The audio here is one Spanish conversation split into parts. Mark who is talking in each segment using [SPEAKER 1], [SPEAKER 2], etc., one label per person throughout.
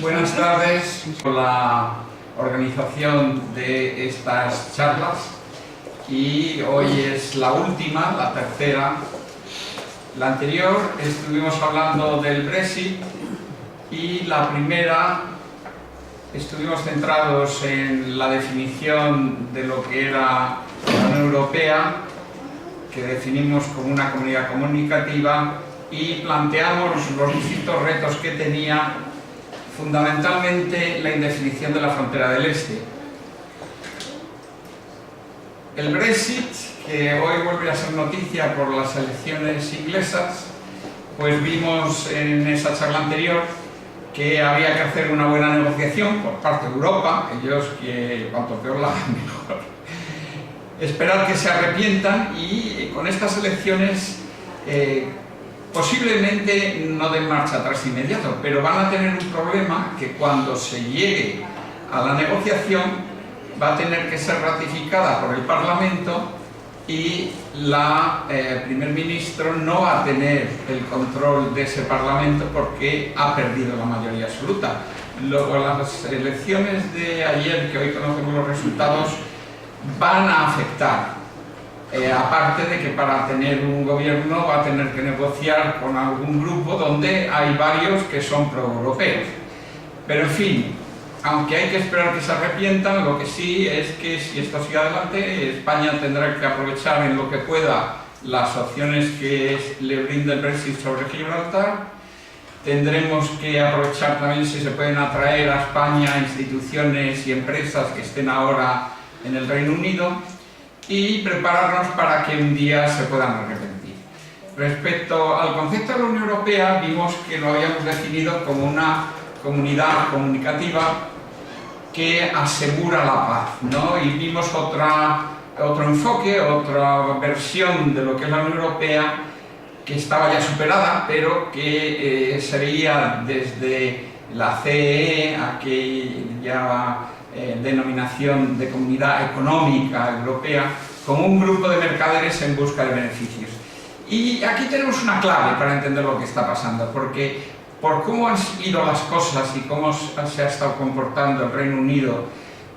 [SPEAKER 1] Buenas tardes por la organización de estas charlas, y hoy es la última, la tercera. La anterior estuvimos hablando del Brexit y la primera estuvimos centrados en la definición de lo que era la Unión Europea, que definimos como una comunidad comunicativa, y planteamos los distintos retos que tenía, fundamentalmente la indefinición de la frontera del este. El Brexit, que hoy vuelve a ser noticia por las elecciones inglesas, pues vimos en esa charla anterior que había que hacer una buena negociación por parte de Europa, ellos que cuanto peor la hagan mejor. Esperar que se arrepientan y con estas elecciones posiblemente no den marcha atrás inmediato, pero van a tener un problema que cuando se llegue a la negociación va a tener que ser ratificada por el Parlamento y la primer ministro no va a tener el control de ese Parlamento porque ha perdido la mayoría absoluta. Luego, las elecciones de ayer, que hoy conocemos los resultados, van a afectar, aparte de que para tener un gobierno va a tener que negociar con algún grupo donde hay varios que son pro-europeos. Pero en fin, aunque hay que esperar que se arrepientan, lo que sí es que si esto sigue adelante, España tendrá que aprovechar en lo que pueda las opciones que le brinda el Brexit sobre Gibraltar. Tendremos que aprovechar también si se pueden atraer a España instituciones y empresas que estén ahora en el Reino Unido, y prepararnos para que un día se puedan arrepentir. Respecto al concepto de la Unión Europea, vimos que lo habíamos definido como una comunidad comunicativa que asegura la paz, ¿no? Y vimos otro enfoque, otra versión de lo que es la Unión Europea, que estaba ya superada, pero que se veía desde la CEE, aquella denominación de Comunidad Económica Europea, como un grupo de mercaderes en busca de beneficios. Y aquí tenemos una clave para entender lo que está pasando, porque por cómo han ido las cosas y cómo se ha estado comportando el Reino Unido,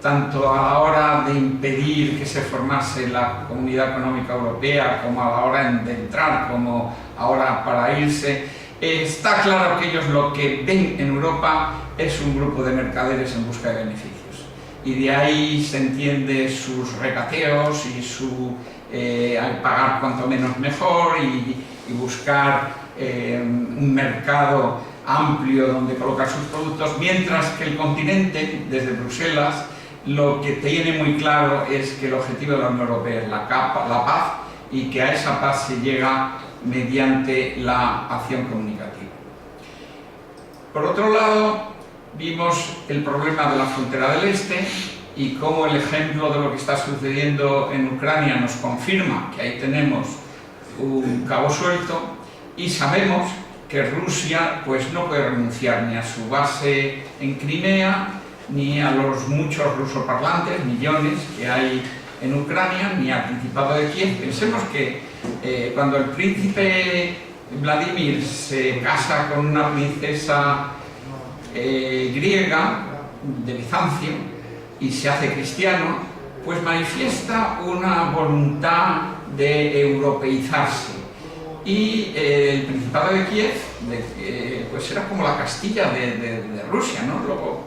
[SPEAKER 1] tanto a la hora de impedir que se formase la Comunidad Económica Europea, como a la hora de entrar, como ahora para irse, está claro que ellos lo que ven en Europa es un grupo de mercaderes en busca de beneficios. Y de ahí se entiende sus regateos y su pagar cuanto menos mejor y buscar un mercado amplio donde colocar sus productos, mientras que el continente, desde Bruselas, lo que tiene muy claro es que el objetivo de la Unión Europea es la paz, y que a esa paz se llega mediante la acción comunicativa. Por otro lado, vimos el problema de la frontera del este y cómo el ejemplo de lo que está sucediendo en Ucrania nos confirma que ahí tenemos un cabo suelto, y sabemos que Rusia pues no puede renunciar ni a su base en Crimea, ni a los muchos rusoparlantes, millones que hay en Ucrania, ni al Principado de Kiev. Pensemos que cuando el príncipe Vladimir se casa con una princesa griega de Bizancio y se hace cristiano, pues manifiesta una voluntad de europeizarse. Y el Principado de Kiev pues era como la Castilla de Rusia, ¿no? Luego,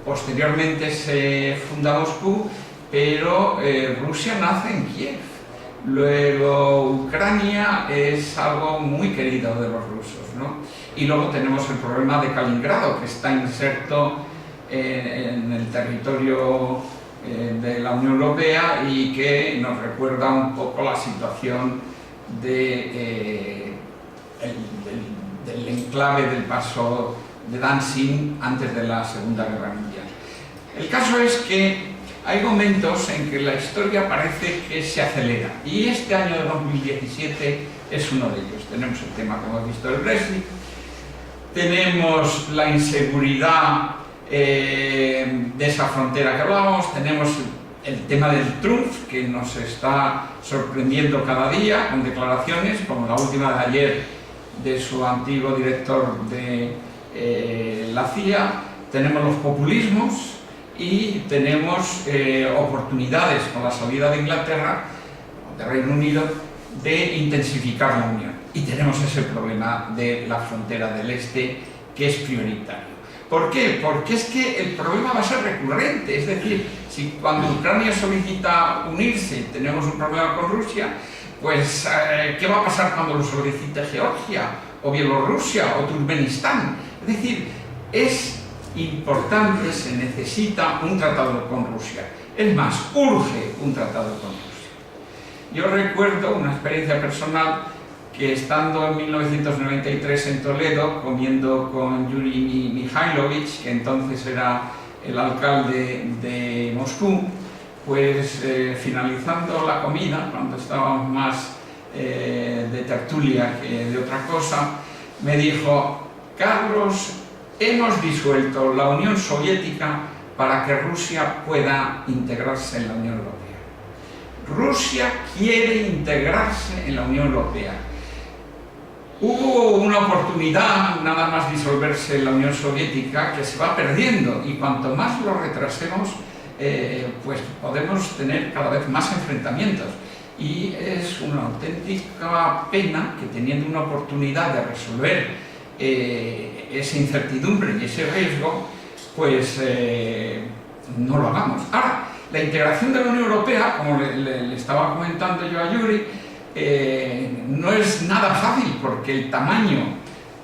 [SPEAKER 1] posteriormente se funda Moscú, pero Rusia nace en Kiev. Luego Ucrania es algo muy querido de los rusos, ¿no? Y luego tenemos el problema de Kaliningrado, que está inserto en el territorio de la Unión Europea y que nos recuerda un poco la situación del enclave del paso de Danzig antes de la Segunda Guerra Mundial. El caso es que hay momentos en que la historia parece que se acelera, y este año de 2017 es uno de ellos. Tenemos el tema, como hemos visto, del Brexit, tenemos la inseguridad de esa frontera que hablábamos, tenemos el tema del Trump, que nos está sorprendiendo cada día con declaraciones, como la última de ayer de su antiguo director de la CIA, tenemos los populismos y tenemos oportunidades con la salida de Inglaterra, de Reino Unido, de intensificar la unión. Y tenemos ese problema de la frontera del este, que es prioritario. ¿Por qué? Porque es que el problema va a ser recurrente, es decir, si cuando Ucrania solicita unirse tenemos un problema con Rusia, pues ¿qué va a pasar cuando lo solicite Georgia, o Bielorrusia, o Turkmenistán? Es decir, es importante, se necesita un tratado con Rusia. Es más, urge un tratado con Rusia. Yo recuerdo una experiencia personal que estando en 1993 en Toledo, comiendo con Yuri Mihailovich, que entonces era el alcalde de Moscú, pues finalizando la comida, cuando estábamos más de tertulia que de otra cosa, me dijo: Carlos, hemos disuelto la Unión Soviética para que Rusia pueda integrarse en la Unión Europea. Rusia quiere integrarse en la Unión Europea. Hubo una oportunidad, nada más disolverse la Unión Soviética, que se va perdiendo, y cuanto más lo retrasemos, pues podemos tener cada vez más enfrentamientos. Y es una auténtica pena que, teniendo una oportunidad de resolver esa incertidumbre y ese riesgo, pues no lo hagamos. Ahora, la integración de la Unión Europea, como le estaba comentando yo a Yuri, no es nada fácil, porque el tamaño,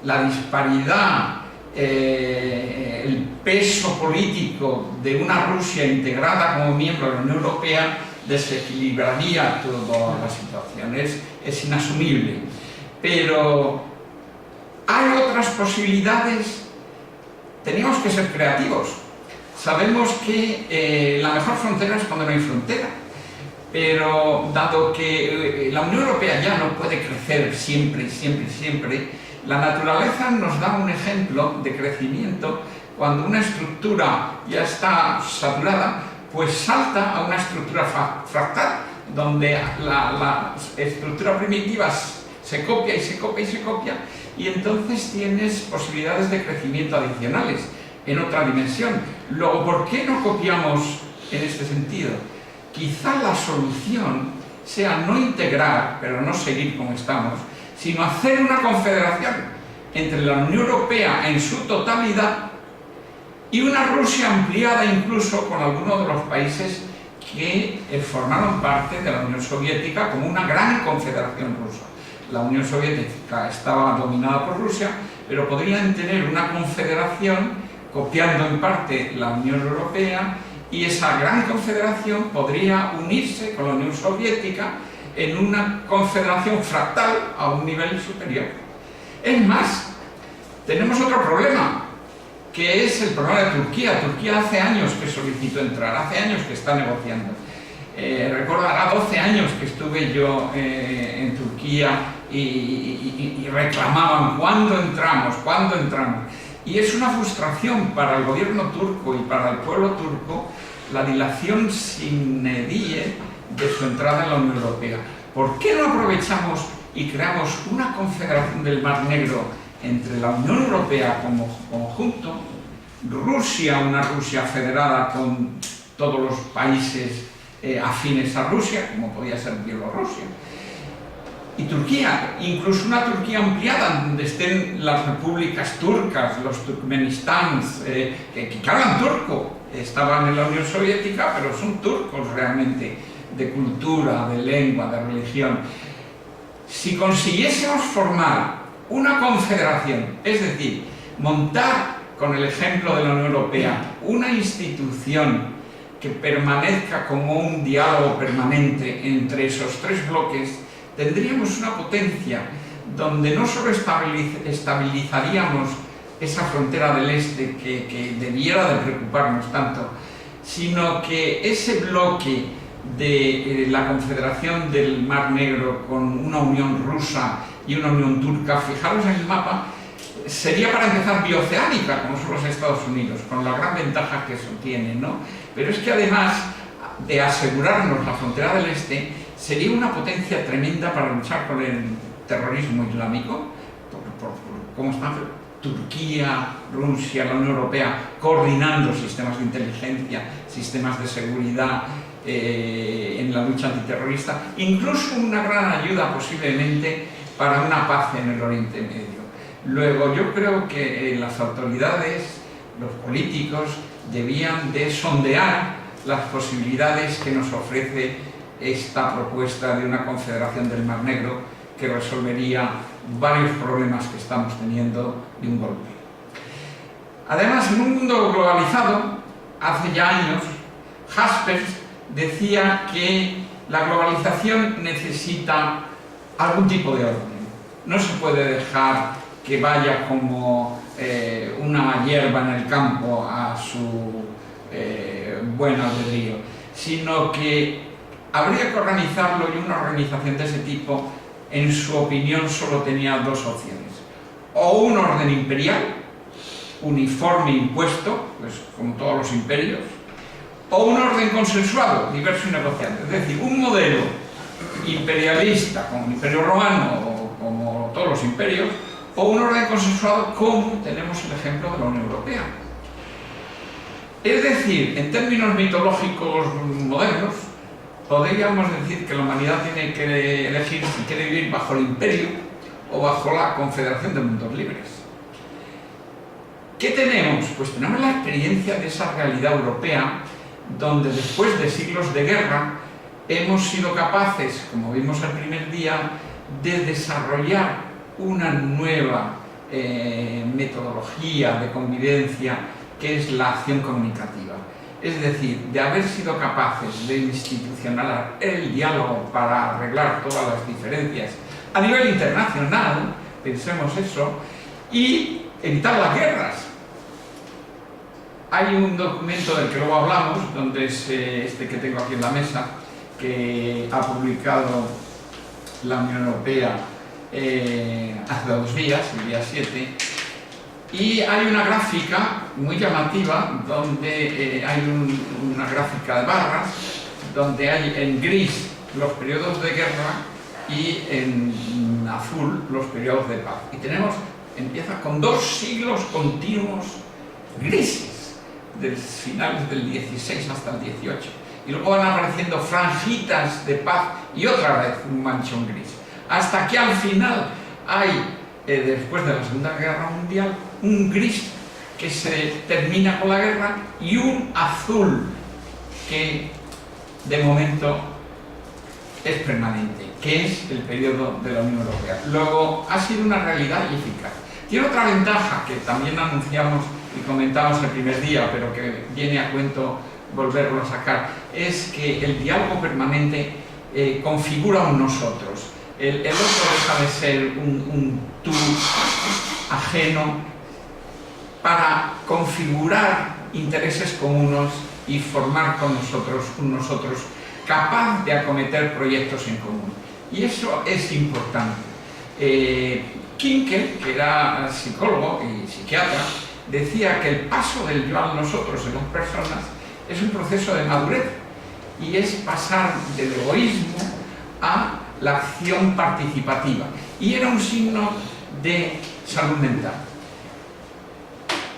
[SPEAKER 1] la disparidad, el peso político de una Rusia integrada como miembro de la Unión Europea desequilibraría toda la situación, es inasumible. Pero hay otras posibilidades. Tenemos que ser creativos. Sabemos que la mejor frontera es cuando no hay frontera. Pero dado que la Unión Europea ya no puede crecer siempre, la naturaleza nos da un ejemplo de crecimiento. Cuando una estructura ya está saturada, pues salta a una estructura fractal, donde la estructura primitiva se copia y se copia y se copia, y entonces tienes posibilidades de crecimiento adicionales en otra dimensión. Luego, ¿por qué no copiamos en este sentido? Quizá la solución sea no integrar, pero no seguir como estamos, sino hacer una confederación entre la Unión Europea en su totalidad y una Rusia ampliada incluso con algunos de los países que formaron parte de la Unión Soviética, como una gran confederación rusa. La Unión Soviética estaba dominada por Rusia, pero podrían tener una confederación copiando en parte la Unión Europea, y esa gran confederación podría unirse con la Unión Soviética en una confederación fractal a un nivel superior. Es más, tenemos otro problema, que es el problema de Turquía. Turquía hace años que solicitó entrar, hace años que está negociando. Recordará 12 años que estuve yo en Turquía y reclamaban: ¿cuándo entramos? ¿Cuándo entramos? Y es una frustración para el gobierno turco y para el pueblo turco la dilación sin die de su entrada en la Unión Europea. ¿Por qué no aprovechamos y creamos una confederación del Mar Negro entre la Unión Europea como conjunto, Rusia, una Rusia federada con todos los países afines a Rusia, como podía ser Bielorrusia, y Turquía, incluso una Turquía ampliada, donde estén las repúblicas turcas, los Turkmenistans, que hablan turco, estaban en la Unión Soviética, pero son turcos realmente, de cultura, de lengua, de religión. Si consiguiésemos formar una confederación, es decir, montar, con el ejemplo de la Unión Europea, una institución que permanezca como un diálogo permanente entre esos tres bloques, tendríamos una potencia donde no solo estabilizaríamos esa frontera del este que debiera de preocuparnos tanto, sino que ese bloque de la Confederación del Mar Negro con una Unión Rusa y una Unión Turca, fijaros en el mapa, sería para empezar bioceánica, como son los Estados Unidos, con la gran ventaja que eso tiene, ¿no? Pero es que además de asegurarnos la frontera del este, sería una potencia tremenda para luchar con el terrorismo islámico, por cómo están Turquía, Rusia, la Unión Europea, coordinando sistemas de inteligencia, sistemas de seguridad en la lucha antiterrorista, incluso una gran ayuda posiblemente para una paz en el Oriente Medio. Luego, yo creo que las autoridades, los políticos, debían de sondear las posibilidades que nos ofrece esta propuesta de una confederación del Mar Negro que resolvería varios problemas que estamos teniendo de un golpe. Además, en un mundo globalizado, hace ya años, Jaspers decía que la globalización necesita algún tipo de orden. No se puede dejar que vaya como una hierba en el campo a su buen albedrío, sino que habría que organizarlo, y una organización de ese tipo, en su opinión, solo tenía dos opciones: o un orden imperial, uniforme, impuesto, pues como todos los imperios, o un orden consensuado, diverso y negociable, es decir, un modelo imperialista como el Imperio Romano o como todos los imperios, o un orden consensuado como tenemos el ejemplo de la Unión Europea. Es decir, en términos mitológicos modernos, podríamos decir que la humanidad tiene que elegir si quiere vivir bajo el imperio o bajo la Confederación de Mundos Libres. ¿Qué tenemos? Pues tenemos la experiencia de esa realidad europea donde después de siglos de guerra hemos sido capaces, como vimos el primer día, de desarrollar una nueva metodología de convivencia que es la acción comunicativa. Es decir, de haber sido capaces de institucionalizar el diálogo para arreglar todas las diferencias a nivel internacional, pensemos eso, y evitar las guerras. Hay un documento del que luego hablamos, donde es este que tengo aquí en la mesa, que ha publicado la Unión Europea hace 2 días, el día 7, y hay una gráfica muy llamativa donde hay una gráfica de barras donde hay en gris los periodos de guerra y en azul los periodos de paz. Y empieza con 2 siglos continuos grises, del finales del 16 hasta el 18. Y luego van apareciendo franjitas de paz y otra vez un manchón gris. Hasta que al final hay, después de la Segunda Guerra Mundial, un gris que se termina con la guerra y un azul que de momento es permanente, que es el periodo de la Unión Europea. Luego, ha sido una realidad y eficaz. Tiene otra ventaja que también anunciamos y comentamos el primer día, pero que viene a cuento volverlo a sacar, es que el diálogo permanente configura un nosotros. El otro deja de ser un tú ajeno para configurar intereses comunes y formar con nosotros un nosotros capaz de acometer proyectos en común. Y eso es importante. Kinkel, que era psicólogo y psiquiatra, decía que el paso del yo al nosotros en las personas es un proceso de madurez y es pasar del egoísmo a la acción participativa. Y era un signo de salud mental.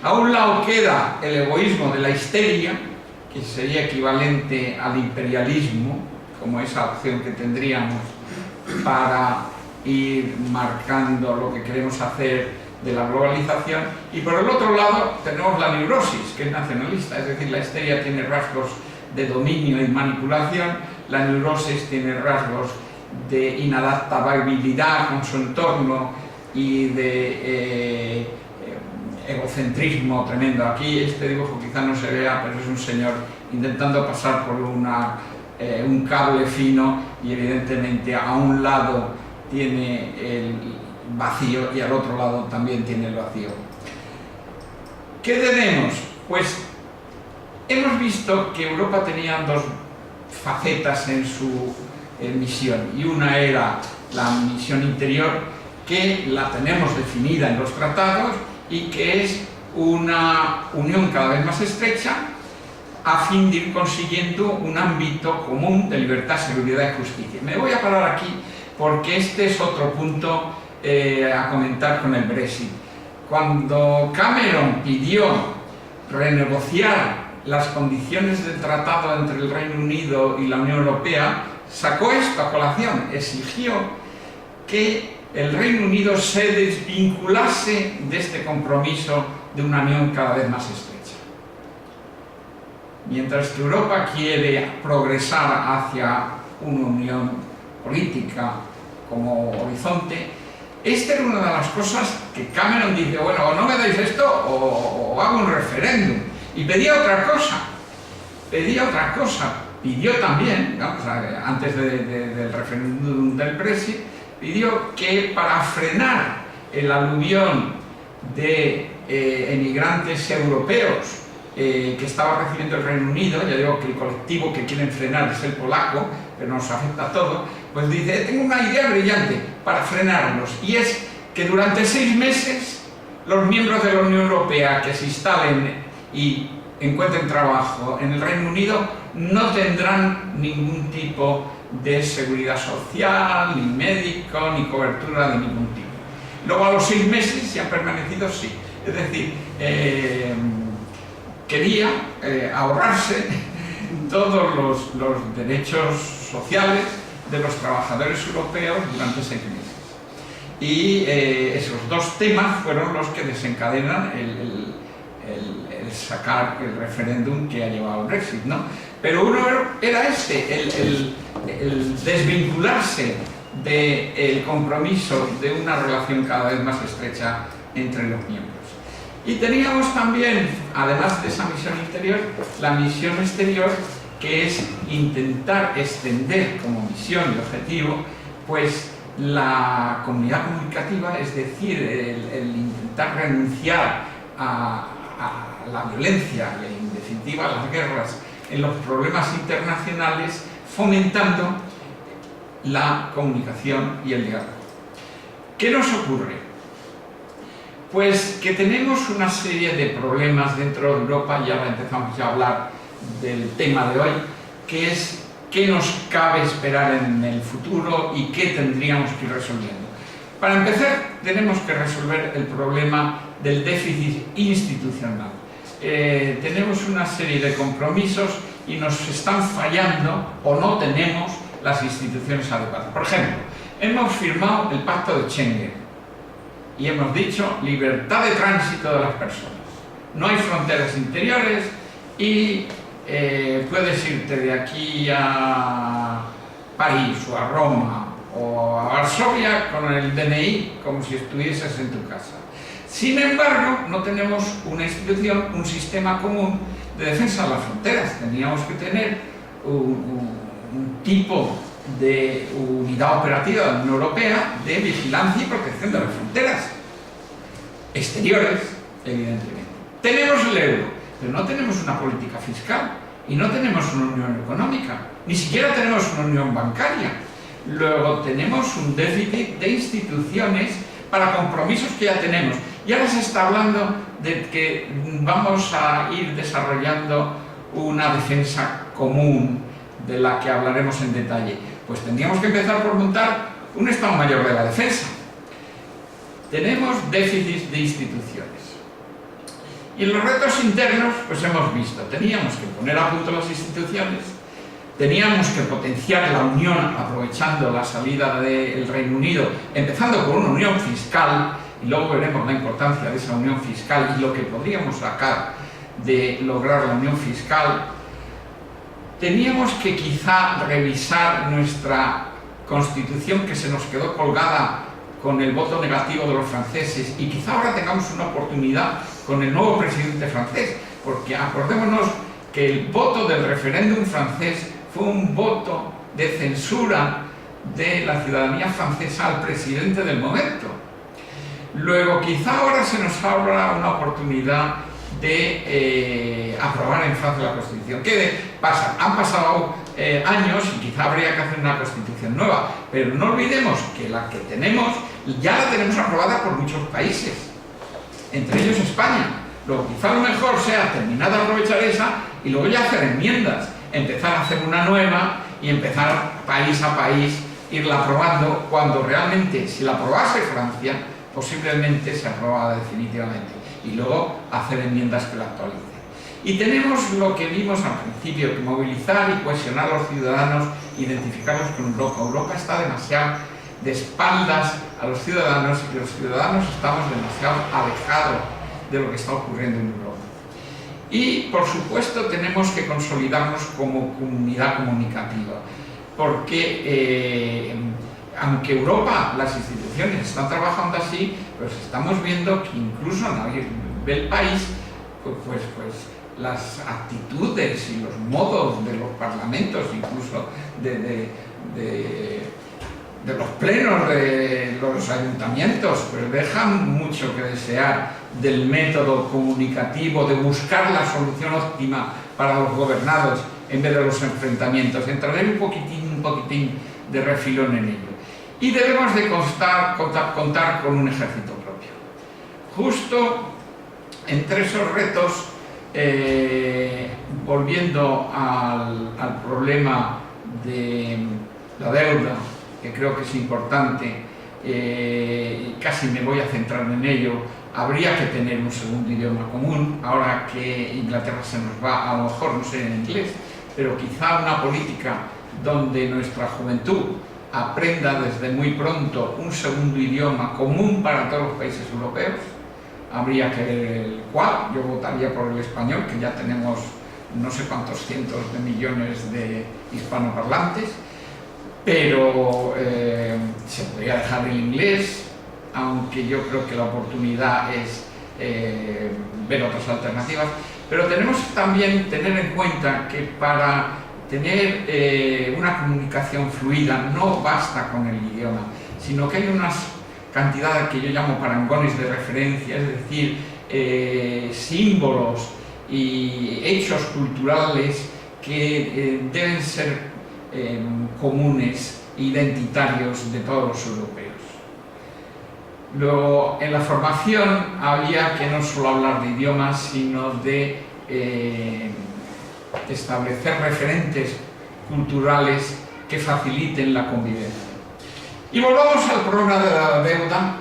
[SPEAKER 1] A un lado queda el egoísmo de la histeria, que sería equivalente al imperialismo, como esa opción que tendríamos para ir marcando lo que queremos hacer de la globalización, y por el otro lado tenemos la neurosis, que es nacionalista, es decir, la histeria tiene rasgos de dominio y manipulación, la neurosis tiene rasgos de inadaptabilidad con su entorno y de egocentrismo tremendo. Aquí este dibujo quizá no se vea, pero es un señor intentando pasar por un cable fino y evidentemente a un lado tiene el vacío y al otro lado también tiene el vacío. ¿Qué tenemos? Pues hemos visto que Europa tenía 2 facetas en su misión, y una era la misión interior, que la tenemos definida en los tratados y que es una unión cada vez más estrecha a fin de ir consiguiendo un ámbito común de libertad, seguridad y justicia. Me voy a parar aquí porque este es otro punto a comentar con el Brexit. cuando Cameron pidió renegociar las condiciones del tratado entre el Reino Unido y la Unión Europea, sacó esto a colación, exigió que el Reino Unido se desvinculase de este compromiso de una unión cada vez más estrecha. Mientras que Europa quiere progresar hacia una unión política como horizonte, esta era una de las cosas que Cameron dice, bueno, o no me dais esto o hago un referéndum. Y pedía otra cosa, pidió también, vamos, antes del referéndum del Brexit, pidió que para frenar el aluvión de emigrantes europeos que estaba recibiendo el Reino Unido, ya digo que el colectivo que quieren frenar es el polaco, pero nos afecta a todos, pues dice, tengo una idea brillante para frenarlos, y es que durante 6 meses los miembros de la Unión Europea que se instalen y encuentren trabajo en el Reino Unido no tendrán ningún tipo de seguridad social, ni médico, ni cobertura de ningún tipo. Luego a los 6 meses, si han permanecido, sí. Es decir, quería ahorrarse todos los derechos sociales de los trabajadores europeos durante 6 meses. Y esos 2 temas fueron los que desencadenan el sacar el referéndum que ha llevado al Brexit, ¿no? Pero uno era el desvincularse del compromiso de una relación cada vez más estrecha entre los miembros. Y teníamos también, además de esa misión interior, la misión exterior, que es intentar extender como misión y objetivo, pues la comunidad comunicativa, es decir, el intentar renunciar a la violencia y en definitiva a las guerras en los problemas internacionales, fomentando la comunicación y el diálogo. ¿Qué nos ocurre? Pues que tenemos una serie de problemas dentro de Europa, y ahora empezamos ya a hablar del tema de hoy, que es qué nos cabe esperar en el futuro y qué tendríamos que ir resolviendo. Para empezar, tenemos que resolver el problema del déficit institucional. Tenemos una serie de compromisos y nos están fallando o no tenemos las instituciones adecuadas. Por ejemplo, hemos firmado el Pacto de Schengen y hemos dicho libertad de tránsito de las personas. No hay fronteras interiores y puedes irte de aquí a París o a Roma o a Varsovia con el DNI como si estuvieses en tu casa. Sin embargo, no tenemos una institución, un sistema común de defensa de las fronteras. Teníamos que tener un tipo de unidad operativa de la Unión Europea de vigilancia y protección de las fronteras exteriores, evidentemente. Tenemos el euro, pero no tenemos una política fiscal y no tenemos una unión económica, ni siquiera tenemos una unión bancaria. Luego tenemos un déficit de instituciones para compromisos que ya tenemos. Y ahora se está hablando de que vamos a ir desarrollando una defensa común, de la que hablaremos en detalle. Pues tendríamos que empezar por montar un Estado Mayor de la Defensa. Tenemos déficit de instituciones. Y en los retos internos, pues hemos visto, teníamos que poner a punto las instituciones, teníamos que potenciar la unión aprovechando la salida del Reino Unido, empezando con una unión fiscal, y luego veremos la importancia de esa unión fiscal y lo que podríamos sacar de lograr la unión fiscal. Teníamos que quizá revisar nuestra Constitución, que se nos quedó colgada con el voto negativo de los franceses, y quizá ahora tengamos una oportunidad con el nuevo presidente francés, porque acordémonos que el voto del referéndum francés fue un voto de censura de la ciudadanía francesa al presidente del momento. Luego, quizá ahora se nos abra una oportunidad de aprobar en Francia la Constitución. ¿Qué pasa? Han pasado años y quizá habría que hacer una Constitución nueva, pero no olvidemos que la que tenemos ya la tenemos aprobada por muchos países, entre ellos España. Luego, quizá lo mejor sea terminar de aprovechar esa y luego ya hacer enmiendas, empezar a hacer una nueva y empezar país a país, irla aprobando, cuando realmente, si la aprobase Francia, posiblemente se aprobara definitivamente, y luego hacer enmiendas que lo actualicen. Y tenemos lo que vimos al principio, movilizar y cohesionar a los ciudadanos, identificarlos con Europa. Europa está demasiado de espaldas a los ciudadanos y los ciudadanos estamos demasiado alejados de lo que está ocurriendo en Europa. Y, por supuesto, tenemos que consolidarnos como comunidad comunicativa, porque aunque Europa, las instituciones están trabajando así, pues estamos viendo que incluso a nivel del país, pues las actitudes y los modos de los parlamentos, incluso de los plenos de los ayuntamientos, pues dejan mucho que desear del método comunicativo, de buscar la solución óptima para los gobernados en vez de los enfrentamientos. Entraré un poquitín de refilón en ello. Y debemos de contar con un ejército propio. Justo entre esos retos, volviendo al problema de la deuda, que creo que es importante, casi me voy a centrar en ello, habría que tener un segundo idioma común, ahora que Inglaterra se nos va, a lo mejor no sé en inglés, pero quizá una política donde nuestra juventud aprenda desde muy pronto un segundo idioma común para todos los países europeos. Habría que ver el cual. Yo votaría por el español, que ya tenemos no sé cuántos cientos de millones de hispanoparlantes, pero se podría dejar el inglés, aunque yo creo que la oportunidad es ver otras alternativas. Pero tenemos también tener en cuenta que para tener una comunicación fluida no basta con el idioma, sino que hay unas cantidades que yo llamo parangones de referencia, es decir, símbolos y hechos culturales que deben ser comunes, identitarios de todos los europeos. Luego, en la formación había que no solo hablar de idiomas, sino de establecer referentes culturales que faciliten la convivencia. Y volvamos al problema de la deuda,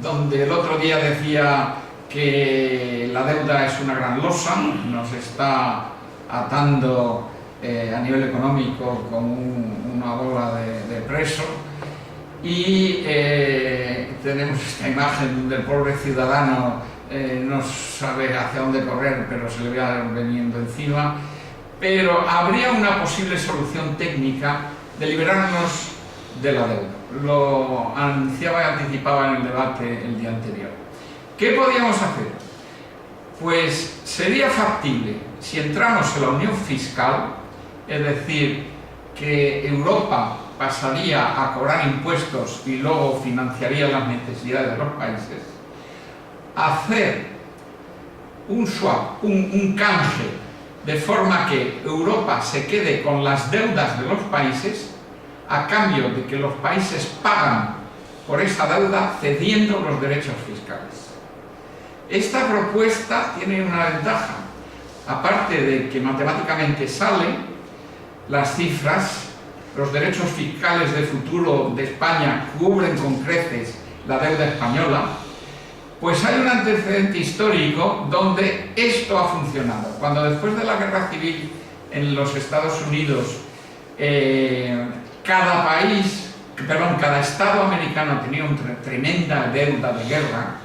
[SPEAKER 1] donde el otro día decía que la deuda es una gran losa, nos está atando a nivel económico como una bola de preso, y tenemos esta imagen del pobre ciudadano, no sabe hacia dónde correr, pero se le va veniendo encima. Pero habría una posible solución técnica de liberarnos de la deuda. Lo anunciaba y anticipaba en el debate el día anterior. ¿Qué podíamos hacer? Pues sería factible, si entramos en la unión fiscal, es decir, que Europa pasaría a cobrar impuestos y luego financiaría las necesidades de los países, hacer un swap, un canje, de forma que Europa se quede con las deudas de los países a cambio de que los países pagan por esa deuda cediendo los derechos fiscales. Esta propuesta tiene una ventaja, aparte de que matemáticamente sale, las cifras, los derechos fiscales de futuro de España cubren con creces la deuda española, pues hay un antecedente histórico donde esto ha funcionado. Cuando después de la guerra civil en los Estados Unidos cada estado americano tenía una tremenda deuda de guerra,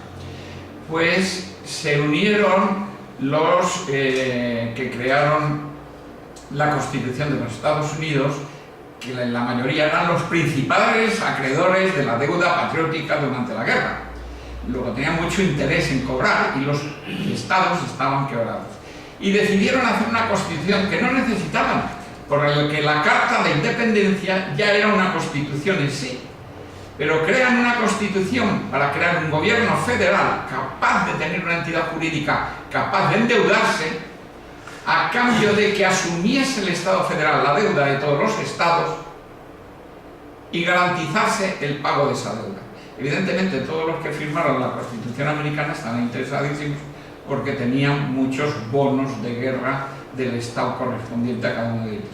[SPEAKER 1] pues se unieron los que crearon la Constitución de los Estados Unidos, que la mayoría eran los principales acreedores de la deuda patriótica durante la guerra. Luego tenían mucho interés en cobrar y los estados estaban quebrados. Y decidieron hacer una constitución que no necesitaban, porque la Carta de Independencia ya era una constitución en sí. Pero crean una constitución para crear un gobierno federal capaz de tener una entidad jurídica capaz de endeudarse, a cambio de que asumiese el Estado federal la deuda de todos los estados y garantizarse el pago de esa deuda. Evidentemente, todos los que firmaron la Constitución americana estaban interesadísimos porque tenían muchos bonos de guerra del Estado correspondiente a cada uno de ellos.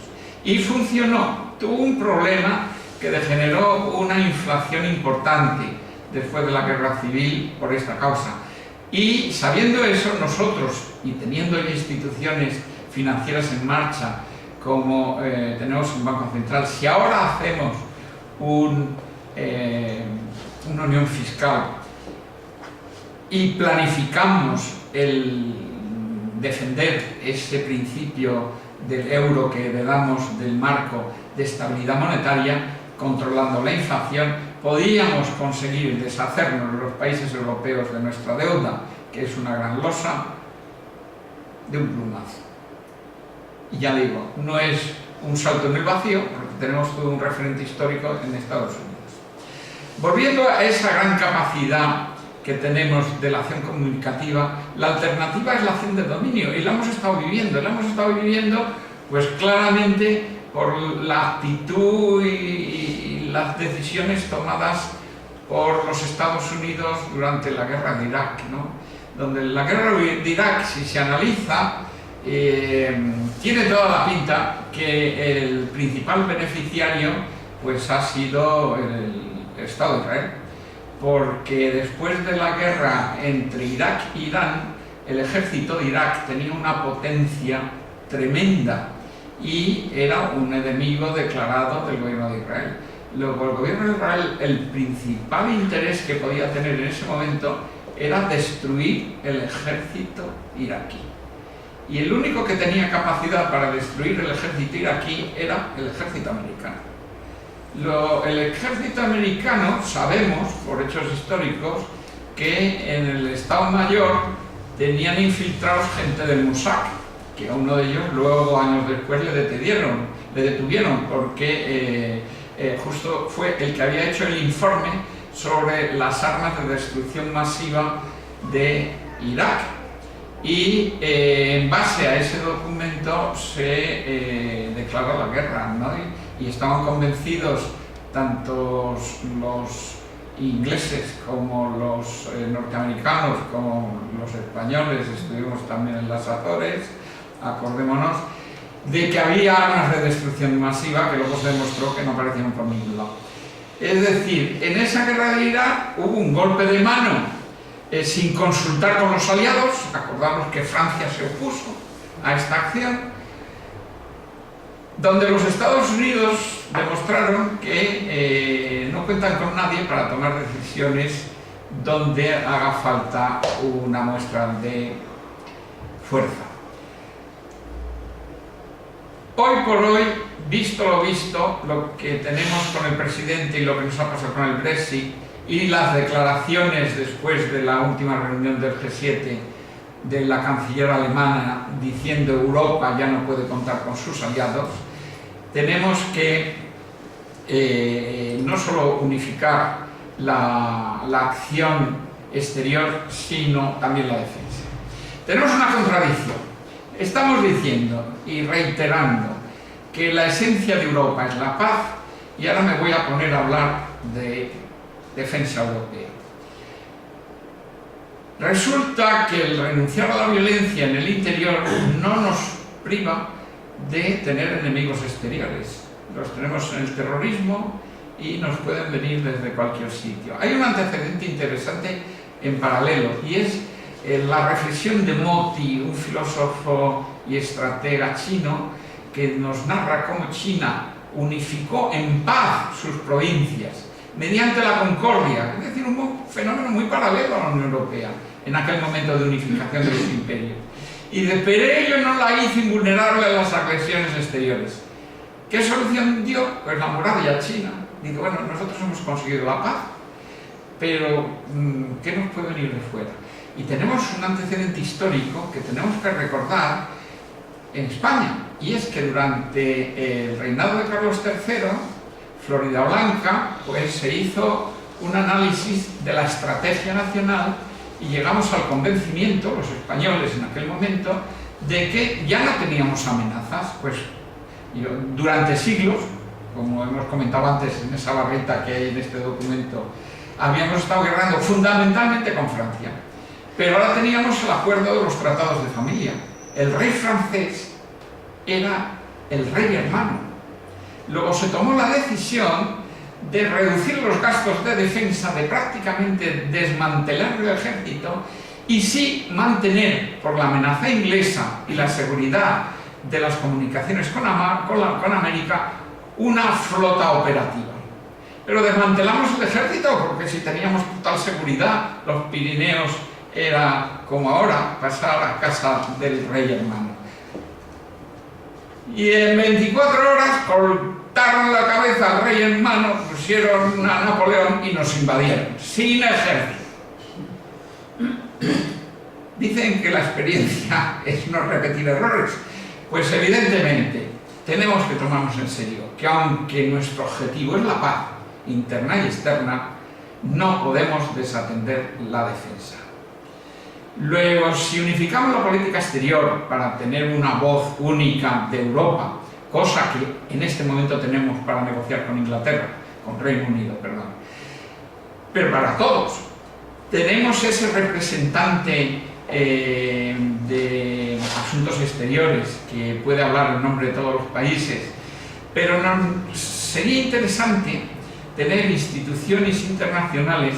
[SPEAKER 1] Y funcionó. Tuvo un problema que degeneró una inflación importante, después de la guerra civil por esta causa. Y sabiendo eso, nosotros, y teniendo ya instituciones financieras en marcha, como tenemos un Banco Central, si ahora hacemos una unión fiscal y planificamos el defender ese principio del euro que heredamos del marco de estabilidad monetaria, controlando la inflación, podíamos conseguir deshacernos los países europeos de nuestra deuda, que es una gran losa, de un plumazo. Y ya digo, no es un salto en el vacío, porque tenemos todo un referente histórico en Estados Unidos. Volviendo a esa gran capacidad que tenemos de la acción comunicativa, la alternativa es la acción de dominio, y la hemos estado viviendo pues claramente por la actitud y las decisiones tomadas por los Estados Unidos durante la guerra de Irak, ¿no? Donde la guerra de Irak, si se analiza, tiene toda la pinta que el principal beneficiario pues ha sido el Estado de Israel, porque después de la guerra entre Irak e Irán, el ejército de Irak tenía una potencia tremenda y era un enemigo declarado del gobierno de Israel. Luego, el gobierno de Israel, el principal interés que podía tener en ese momento era destruir el ejército iraquí. Y el único que tenía capacidad para destruir el ejército iraquí era el ejército americano. El ejército americano, sabemos por hechos históricos, que en el Estado Mayor tenían infiltrados gente del Mossad, que a uno de ellos luego, años después, le detuvieron porque justo fue el que había hecho el informe sobre las armas de destrucción masiva de Irak. Y en base a ese documento se declaró la guerra, ¿no? Y estaban convencidos tanto los ingleses como los norteamericanos como los españoles, estuvimos también en las Azores, acordémonos, de que había armas de destrucción masiva que luego se demostró que no aparecían por ningún lado. Es decir, en esa guerra de Irak hubo un golpe de mano sin consultar con los aliados. Acordamos que Francia se opuso a esta acción, donde los Estados Unidos demostraron que no cuentan con nadie para tomar decisiones donde haga falta una muestra de fuerza. Hoy por hoy, visto lo visto, lo que tenemos con el presidente y lo que nos ha pasado con el Brexit y las declaraciones después de la última reunión del G7 de la canciller alemana diciendo Europa ya no puede contar con sus aliados, tenemos que no solo unificar la acción exterior, sino también la defensa. Tenemos una contradicción. Estamos diciendo y reiterando que la esencia de Europa es la paz, y ahora me voy a poner a hablar de defensa europea. Resulta que el renunciar a la violencia en el interior no nos priva de tener enemigos exteriores. Los tenemos en el terrorismo y nos pueden venir desde cualquier sitio. Hay un antecedente interesante en paralelo, y es la reflexión de Moti, un filósofo y estratega chino, que nos narra cómo China unificó en paz sus provincias mediante la concordia, es decir, un fenómeno muy paralelo a la Unión Europea en aquel momento de unificación de los imperios. Y de ello no la hizo invulnerable a las agresiones exteriores. ¿Qué solución dio? Pues la muralla china. Dice, bueno, nosotros hemos conseguido la paz, pero ¿qué nos puede venir de fuera? Y tenemos un antecedente histórico que tenemos que recordar en España, y es que durante el reinado de Carlos III, Floridablanca, pues se hizo un análisis de la estrategia nacional y llegamos al convencimiento, los españoles en aquel momento, de que ya no teníamos amenazas. Pues durante siglos, como hemos comentado antes en esa barrita que hay en este documento, habíamos estado guerrando fundamentalmente con Francia. Pero ahora teníamos el acuerdo de los tratados de familia. El rey francés era el rey hermano. Luego se tomó la decisión de reducir los gastos de defensa, de prácticamente desmantelar el ejército y sí mantener, por la amenaza inglesa y la seguridad de las comunicaciones con América, una flota operativa. Pero desmantelamos el ejército porque si teníamos total seguridad, los Pirineos era como ahora, pasar a casa del rey hermano. Y en 24 horas cortaron la cabeza al rey hermano, pusieron a Napoleón y nos invadieron, sin ejército. Dicen que la experiencia es no repetir errores. Pues evidentemente tenemos que tomarnos en serio que aunque nuestro objetivo es la paz interna y externa, no podemos desatender la defensa. Luego, si unificamos la política exterior para tener una voz única de Europa, cosa que en este momento tenemos para negociar con Inglaterra, con Reino Unido, perdón, pero para todos, tenemos ese representante de asuntos exteriores que puede hablar en nombre de todos los países, pero sería interesante tener instituciones internacionales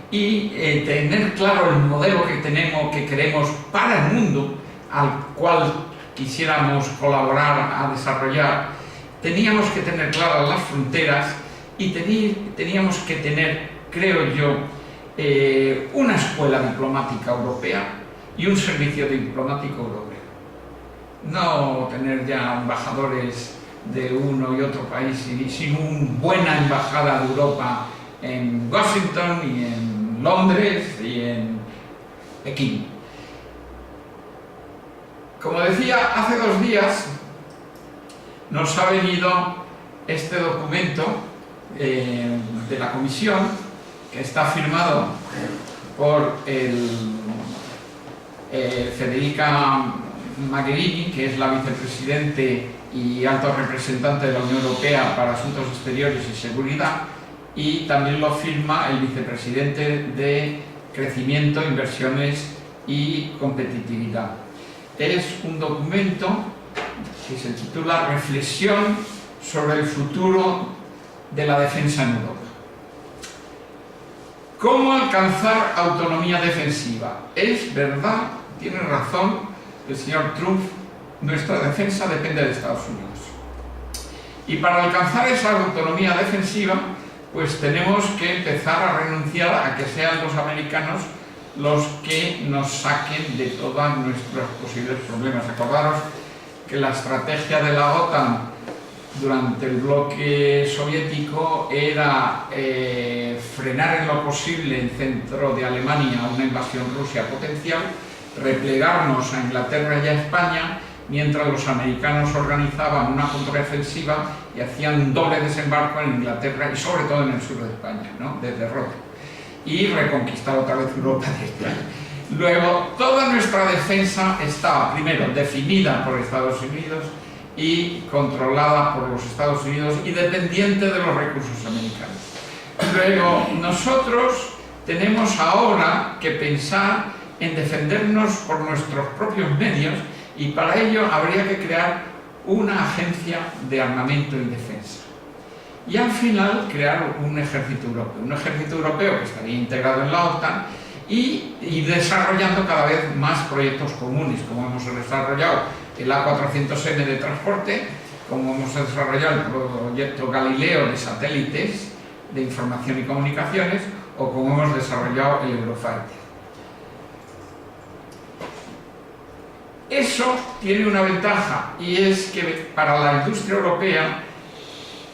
[SPEAKER 1] y tener claro el modelo que queremos para el mundo al cual quisiéramos colaborar a desarrollar. Teníamos que tener claras las fronteras y teníamos que tener, creo yo, una escuela diplomática europea y un servicio diplomático europeo. No tener ya embajadores de uno y otro país, sino una buena embajada de Europa en Washington y en Londres y en Pekín. Como decía, hace 2 días nos ha venido este documento de la Comisión, que está firmado por Federica Mogherini, que es la vicepresidente y alto representante de la Unión Europea para Asuntos Exteriores y Seguridad, y también lo firma el vicepresidente de Crecimiento, Inversiones y Competitividad. Es un documento que se titula Reflexión sobre el futuro de la defensa en Europa. ¿Cómo alcanzar autonomía defensiva? Es verdad, tiene razón el señor Trump, nuestra defensa depende de Estados Unidos. Y para alcanzar esa autonomía defensiva, pues tenemos que empezar a renunciar a que sean los americanos los que nos saquen de todos nuestros posibles problemas. Acordaros que la estrategia de la OTAN durante el bloque soviético era frenar en lo posible en centro de Alemania una invasión rusa potencial, replegarnos a Inglaterra y a España, mientras los americanos organizaban una contraofensiva y hacían un doble desembarco en Inglaterra y sobre todo en el sur de España, ¿no?, desde Rota, y reconquistar otra vez Europa desde ahí. Luego, toda nuestra defensa estaba primero definida por Estados Unidos y controlada por los Estados Unidos y dependiente de los recursos americanos. Luego, nosotros tenemos ahora que pensar en defendernos por nuestros propios medios, y para ello habría que crear una agencia de armamento y defensa. Y al final crear un ejército europeo que estaría integrado en la OTAN y desarrollando cada vez más proyectos comunes, como hemos desarrollado el A400M de transporte, como hemos desarrollado el proyecto Galileo de satélites de información y comunicaciones, o como hemos desarrollado el Eurofighter. Eso tiene una ventaja, y es que para la industria europea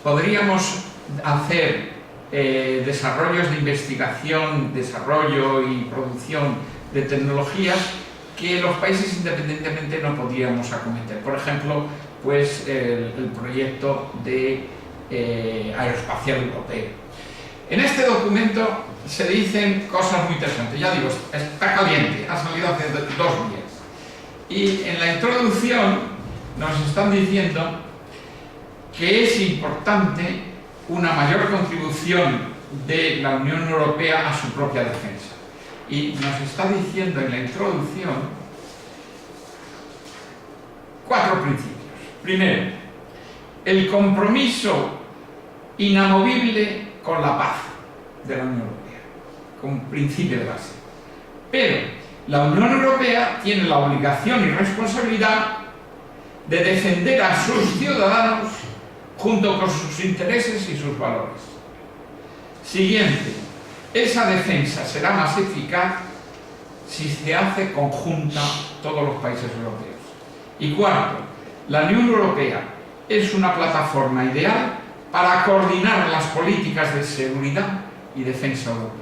[SPEAKER 1] podríamos hacer desarrollos de investigación, desarrollo y producción de tecnologías que los países independientemente no podríamos acometer. Por ejemplo, pues el proyecto de aeroespacial europeo. En este documento se dicen cosas muy interesantes. Ya digo, está caliente, ha salido hace 2 días. Y en la introducción nos están diciendo que es importante una mayor contribución de la Unión Europea a su propia defensa. Y nos está diciendo en la introducción 4 principios. Primero, el compromiso inamovible con la paz de la Unión Europea, como principio de base. Pero la Unión Europea tiene la obligación y responsabilidad de defender a sus ciudadanos junto con sus intereses y sus valores. Siguiente, esa defensa será más eficaz si se hace conjunta todos los países europeos. Y cuarto, la Unión Europea es una plataforma ideal para coordinar las políticas de seguridad y defensa europeas.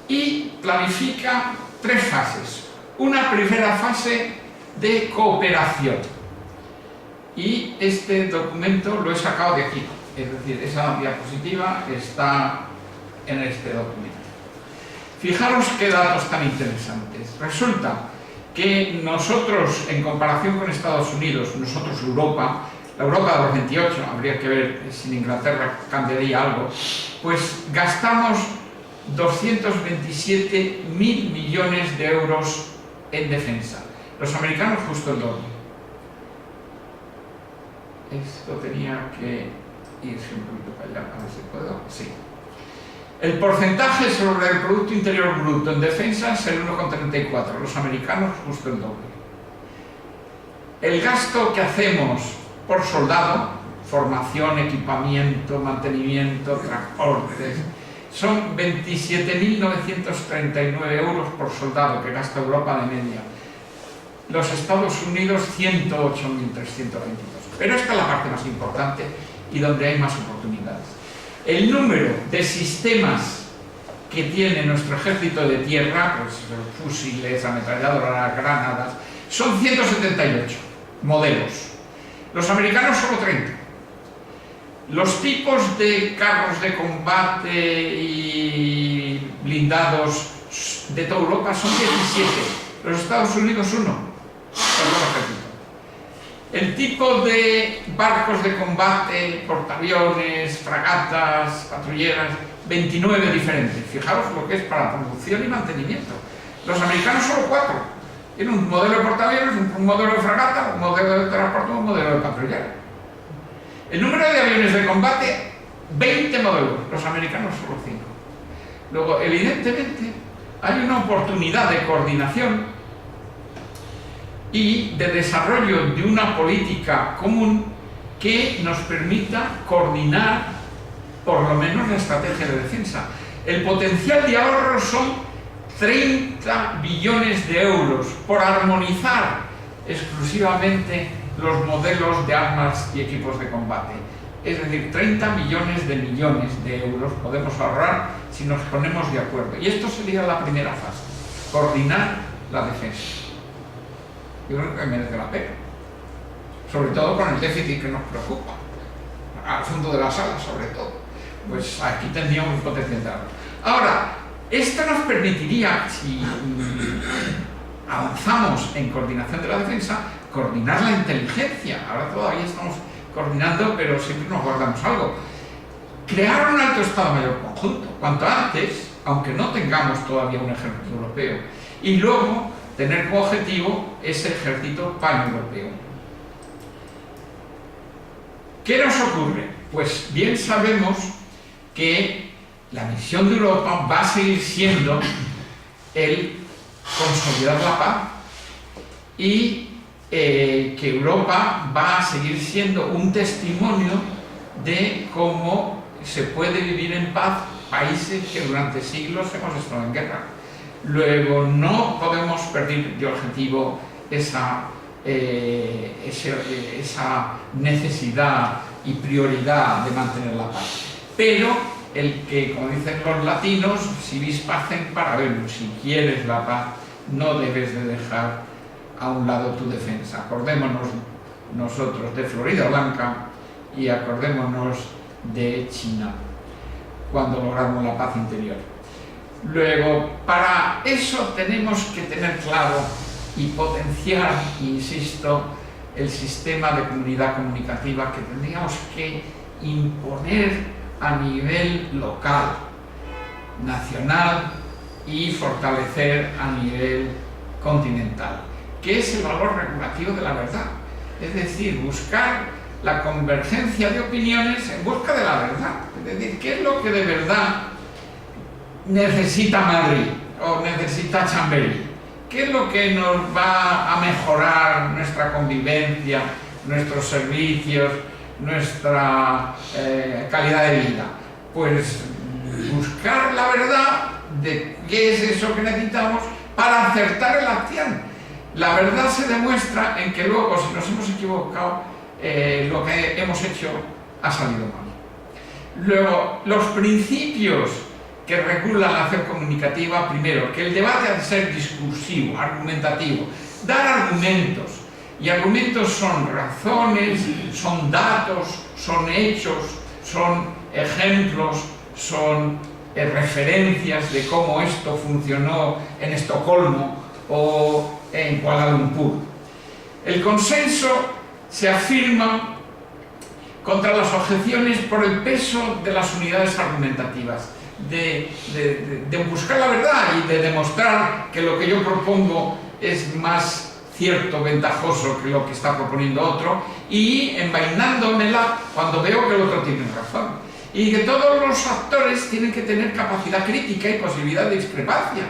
[SPEAKER 1] Y planifica 3 fases. Una primera fase de cooperación. Y este documento lo he sacado de aquí. Es decir, esa diapositiva está en este documento. Fijaros qué datos tan interesantes. Resulta que nosotros, en comparación con Estados Unidos, nosotros Europa, la Europa de los 28, habría que ver si en Inglaterra cambiaría algo, pues gastamos 227.000 millones de euros en defensa. Los americanos justo el doble. Esto tenía que irse un poquito para allá, a ver si puedo. Sí. El porcentaje sobre el Producto Interior Bruto en defensa es el 1,34, los americanos justo el doble. El gasto que hacemos por soldado, formación, equipamiento, mantenimiento, transportes, son 27.939 euros por soldado que gasta Europa de media. Los Estados Unidos 108.322. Pero esta es la parte más importante y donde hay más oportunidades. El número de sistemas que tiene nuestro ejército de tierra, pues fusiles, ametralladoras, granadas, son 178 modelos. Los americanos solo 30. Los tipos de carros de combate y blindados de toda Europa son 17. Los Estados Unidos 1. El tipo de barcos de combate, portaaviones, fragatas, patrulleras, 29 diferentes. Fijaros lo que es para producción y mantenimiento. Los americanos solo 4. Tienen un modelo de portaaviones, un modelo de fragata, un modelo de transporte, un modelo de patrullera. El número de aviones de combate, 20 modelos. Los americanos solo 5. Luego, evidentemente, hay una oportunidad de coordinación y de desarrollo de una política común que nos permita coordinar por lo menos la estrategia de defensa. El potencial de ahorro son 30 billones de euros por armonizar exclusivamente los modelos de armas y equipos de combate. Es decir, 30 millones de euros podemos ahorrar si nos ponemos de acuerdo. Y esto sería la primera fase, coordinar la defensa. Yo creo que merece la pena, sobre todo con el déficit que nos preocupa, al fondo de la sala sobre todo, pues aquí tendríamos un potencial de ahorro. Ahora, esto nos permitiría, si avanzamos en coordinación de la defensa, coordinar la inteligencia. Ahora todavía estamos coordinando, pero siempre nos guardamos algo. Crear un alto Estado Mayor conjunto, cuanto antes, aunque no tengamos todavía un ejército europeo, y luego tener como objetivo ese ejército paneuropeo. ¿Qué nos ocurre? Pues bien sabemos que la misión de Europa va a seguir siendo el consolidar la paz y que Europa va a seguir siendo un testimonio de cómo se puede vivir en paz países que durante siglos hemos estado en guerra. Luego, no podemos perder de objetivo esa necesidad y prioridad de mantener la paz. Pero el que, como dicen los latinos, si vis pacem para verlo, si quieres la paz, no debes de dejar a un lado tu defensa. Acordémonos nosotros de Florida Blanca y acordémonos de China, cuando logramos la paz interior. Luego, para eso tenemos que tener claro y potenciar, insisto, el sistema de comunidad comunicativa que tendríamos que imponer a nivel local, nacional y fortalecer a nivel continental, que es el valor regulativo de la verdad. Es decir, buscar la convergencia de opiniones en busca de la verdad. Es decir, ¿qué es lo que de verdad necesita Madrid o necesita Chamberí? ¿Qué es lo que nos va a mejorar nuestra convivencia, nuestros servicios, nuestra calidad de vida? Pues buscar la verdad de qué es eso que necesitamos para acertar en la acción. La verdad se demuestra en que luego, si nos hemos equivocado, lo que hemos hecho ha salido mal. Luego, los principios que regulan la acción comunicativa: primero, que el debate ha de ser discursivo, argumentativo, dar argumentos, y argumentos son razones, son datos, son hechos, son ejemplos, son referencias de cómo esto funcionó en Estocolmo o en Kuala Lumpur. El consenso se afirma contra las objeciones por el peso de las unidades argumentativas, de buscar la verdad y de demostrar que lo que yo propongo es más cierto, ventajoso que lo que está proponiendo otro, y envainándomela cuando veo que el otro tiene razón. Y que todos los actores tienen que tener capacidad crítica y posibilidad de discrepancia,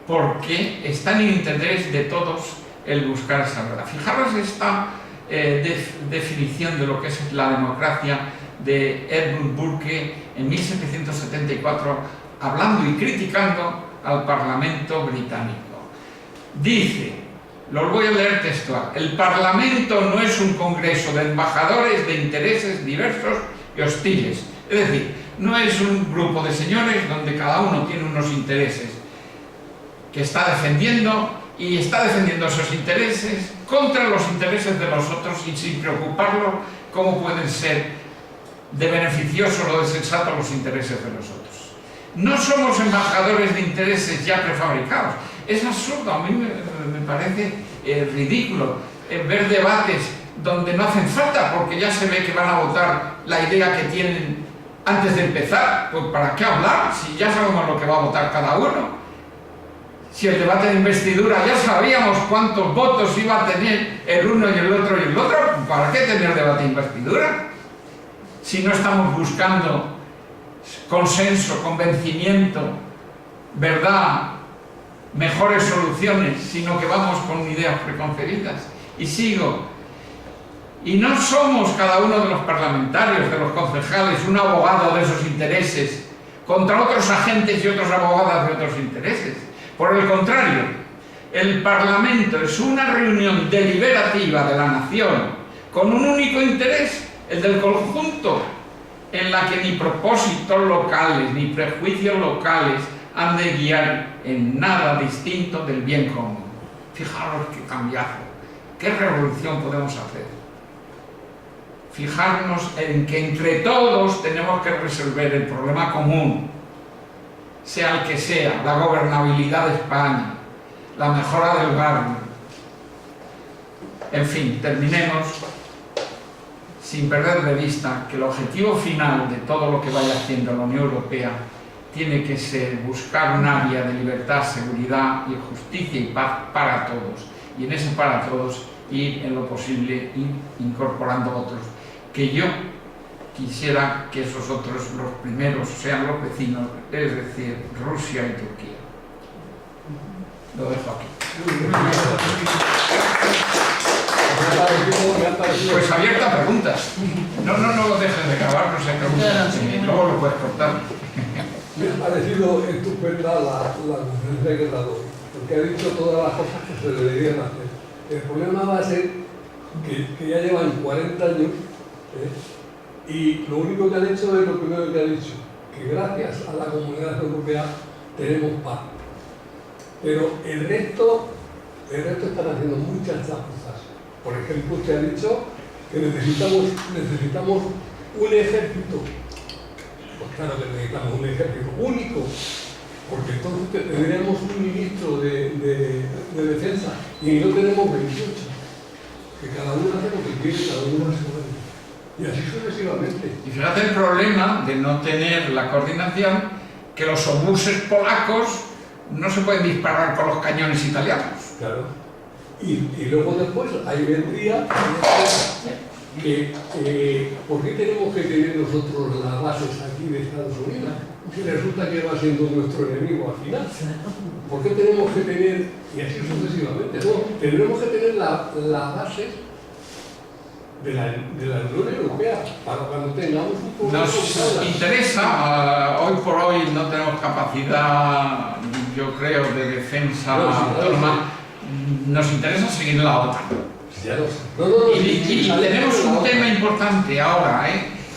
[SPEAKER 1] porque está en el interés de todos el buscar esa verdad. Fijaros esta definición de lo que es la democracia de Edmund Burke en 1774, hablando y criticando al Parlamento británico. Dice, lo voy a leer textual: el Parlamento no es un congreso de embajadores de intereses diversos y hostiles. Es decir, no es un grupo de señores donde cada uno tiene unos intereses que está defendiendo, y está defendiendo esos intereses contra los intereses de los otros, y sin preocuparlo cómo pueden ser de beneficiosos o de sensatos los intereses de los otros. No somos embajadores de intereses ya prefabricados. Es absurdo, a mí me parece ridículo ver debates donde no hacen falta, porque ya se ve que van a votar la idea que tienen antes de empezar. Pues ¿para qué hablar si ya sabemos lo que va a votar cada uno? Si el debate de investidura ya sabíamos cuántos votos iba a tener el uno y el otro, ¿para qué tener debate de investidura? Si no estamos buscando consenso, convencimiento, verdad, mejores soluciones, sino que vamos con ideas preconcebidas. Y sigo. Y no somos cada uno de los parlamentarios, de los concejales, un abogado de esos intereses contra otros agentes y otros abogados de otros intereses. Por el contrario, el Parlamento es una reunión deliberativa de la nación con un único interés, el del conjunto, en la que ni propósitos locales ni prejuicios locales han de guiar en nada distinto del bien común. Fijaros qué cambiazo, qué revolución podemos hacer. Fijarnos en que entre todos tenemos que resolver el problema común, sea el que sea: la gobernabilidad de España, la mejora del barrio. En fin, terminemos sin perder de vista que el objetivo final de todo lo que vaya haciendo la Unión Europea tiene que ser buscar un área de libertad, seguridad y justicia y paz para todos, y en ese para todos ir en lo posible incorporando otros, que yo quisiera que esos otros, los primeros, sean los vecinos, es decir, Rusia y Turquía. Lo dejo aquí. Pues abierta a preguntas. No dejes de grabar, no se preguntas. Luego lo puedes cortar.
[SPEAKER 2] Me ha parecido estupenda la conferencia que ha dado, porque ha dicho todas las cosas que se deberían hacer. El problema va a ser que ya llevan 40 años, y lo único que han hecho es lo primero que ha dicho, que gracias a la Comunidad Europea tenemos paz. Pero el resto están haciendo muchas chapuzas. Por ejemplo, usted ha dicho que necesitamos un ejército. Pues claro que necesitamos un ejército único, porque entonces tendríamos un ministro de defensa y no tenemos 28, que cada uno hace lo que quiere, cada uno hace lo que quiere. Y así sucesivamente.
[SPEAKER 1] Y fíjate el problema de no tener la coordinación, que los obuses polacos no se pueden disparar con los cañones italianos.
[SPEAKER 2] Claro. Y luego después ahí vendría ¿por qué tenemos que tener nosotros las bases aquí de Estados Unidos? Si resulta que va siendo nuestro enemigo al final. ¿Por qué tenemos que tener, y así sucesivamente, no? Tenemos que tener las bases de la Unión Europea para cuando tengamos un problema.
[SPEAKER 1] Nos interesa, hoy por hoy no tenemos capacidad, yo creo, de defensa autónoma. Nos interesa seguir la OTAN. Y tenemos un tema importante ahora,